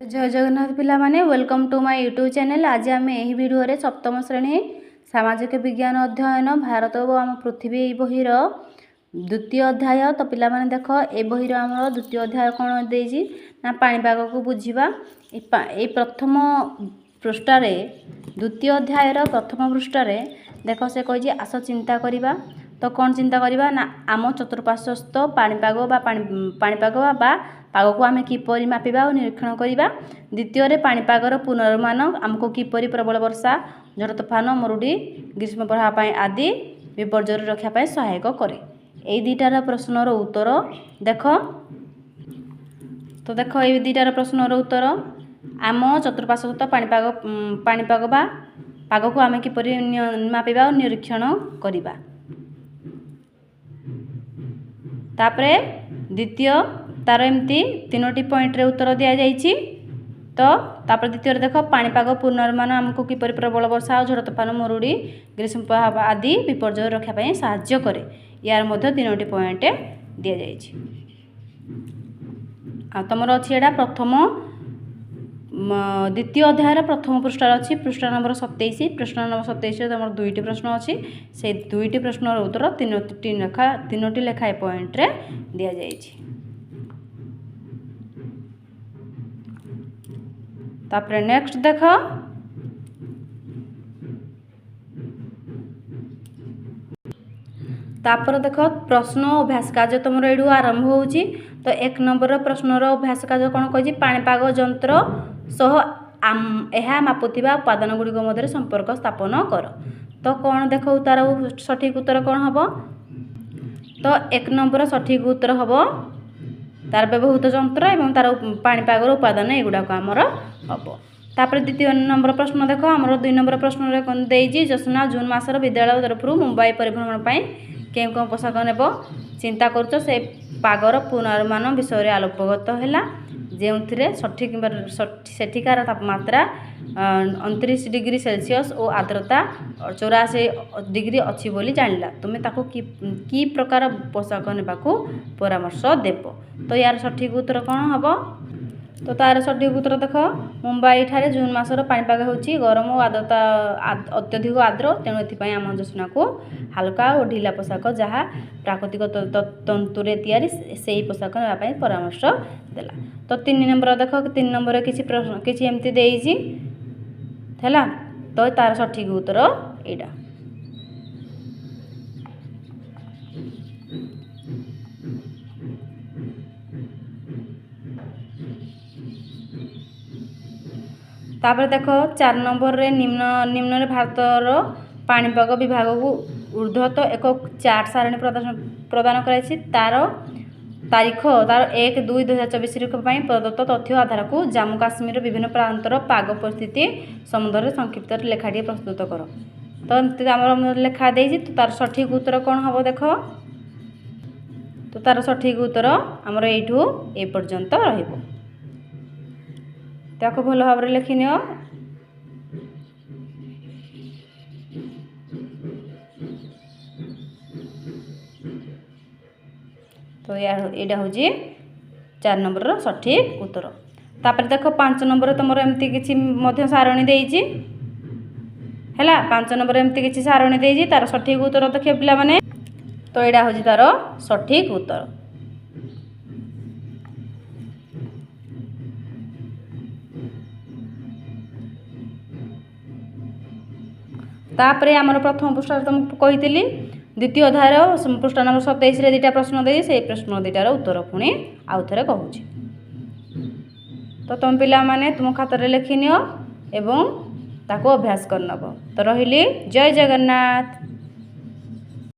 जय जगन्नाथ पिला माने welcome to my YouTube channel. आज आम यही वीडियो रे सप्तम श्रेणी सामाजिक विज्ञान अध्ययन भारत और आम पृथ्वी बहीर द्वितीय अध्याय। तो पिला माने देख ए बहीर आम द्वितीय अध्याय कौन देजी ना पाणीपाग को बुझा। ये प्रथम पृष्ठारे द्वितीय अध्याय प्रथम पृष्ठारे देख से कही आस चिंता करवा। तो कौन चिंता करवा ना आम चतुर्पार्श्वस्थ पाणीपाग पाणीपाग पाग को आम किपरि मापिबा और निरीक्षण करवा। द्वितीय पाणीपागर पूर्वानुमान आमको किपरि प्रबल वर्षा झड़ तोफान मरुड़ी ग्रीष्म प्रभाव आदि विपर्जय रक्षा सहायक करे। ये दुईटार प्रश्नर उत्तर देख। तो देख ये दुईटार प्रश्नर उत्तर आम चतुर्पार्श्वस्थ पाणीपाग पाग को आम किपरि मापिबा और निरीक्षण करवा। तापरे द्वितीय तार एमती तीनोटी पॉइंट रे उत्तर दि जाइए। तो तापर द्वितीय देख पाणीपाग पूर्वानुमान आमको किपरि प्रबल वर्षा और झड़ तोफान मरुड़ी ग्रीष्म प्रभाव आदि विपर्जय रक्षा साहाय्य करे। यार मध्य तीनोटी पॉइंट दि जाइए। तुमर अच्छी एटा प्रथम द्वितीय अध्याय प्रथम पृष्ठार अच्छी पृष्ठा नंबर 27। पृष्ठा नंबर 27 तुम दुईटी प्रश्न अच्छी से दुईटी प्रश्नर उत्तर तीनोटी लेखाएं पॉइंट रे दि जाइए। तापरे नेक्स्ट देख तापर देख प्रश्न अभ्यास कार्य तुम ये आरंभ हो। तो एक नंबर प्रश्नर अभ्यास कार्य कौन कही पाणीपाग जंत्र सह यह मापुवा उपादान गुड़िक मध्य संपर्क स्थापन कर। तो कौन देख तार सठिक उत्तर कौन हम। तो एक नंबर सठिक उत्तर हम तार व्यवहृत जंत्र एवं तार पाणीपागर उपादान एगुड़ाक आमर हम। तापर द्वितीय नंबर प्रश्न देख आमर 2 नंबर प्रश्न देजी जसना जून मासर विद्यालय तरफ मुंबई परिभ्रमण कें कौन पोशाक नेब चिंता करुच से पागर पूर्वानुमान विषय में आलोकगत है जो सठिक सेठिकार तापमात्रा 29 डिग्री सेल्सियस और आर्द्रता 84 डिग्री अच्छी बोली जानिला। तुम्हें ताको की प्रकार पोशाक नेबाकू परामर्श देव। तो यार सठिक उत्तर कौन हम। तो तार सठिक उत्तर देख मुंबई ठारे जून मासर पाणीपाग होची गरम और आर्द्रता अत्यधिक आर्द्र तेणु एथिपाई आम जोशना को हल्का और ढिला पोशाक जहाँ प्राकृतिक तंतुरे तैयारी से पोशाक नापी परामर्श देला। तो 3 नंबर देख 3 नंबर किसी प्रश्न किसी एमती देइछि हैला। तो तार सठिक उत्तर एटा। तापर देख 4 नंबर रे निम्न भारतर पाणीपाग विभाग को ऊर्ध्वत एक चार्ट सारणी प्रदान कराई। तार तारीख तार 1/2/2024 प्रदत्त तथ्य आधार को जम्मू काश्मीर विभिन्न प्रांतर पाग परिस्थिति संबंध संक्षिप्त लेखाटी प्रस्तुत कर। तो एमती लेखा देजी। तो तार सठिक उत्तर कौन हम देख। तो तार सठिक उत्तर आमर एठू ए पर्यंत रहिबो। ताको भल भाव लिखि नियो। तो यहाँ हूँ 4 नंबर सठिक उत्तर। तापर देख 5 नंबर तुम एमती किसी सारणी देइछि हैला। 5 नंबर एमती किसी सारणी देइछि तार सठिक उत्तर देखिए पिला माने। तो यहाँ हूँ तार सठिक उत्तर। तापरे आमर प्रथम पृष्ठ तुमको कही द्वितीय अध्याय पृष्ठ नंबर 27 रे 2टा प्रश्न दे से प्रश्न 2टार उत्तर पुणी आउ थे कहूँ। तो तुम पिला माने तुम खातर लिखि नियो एवं ताको अभ्यास करनब। तो रहिली जय जगन्नाथ।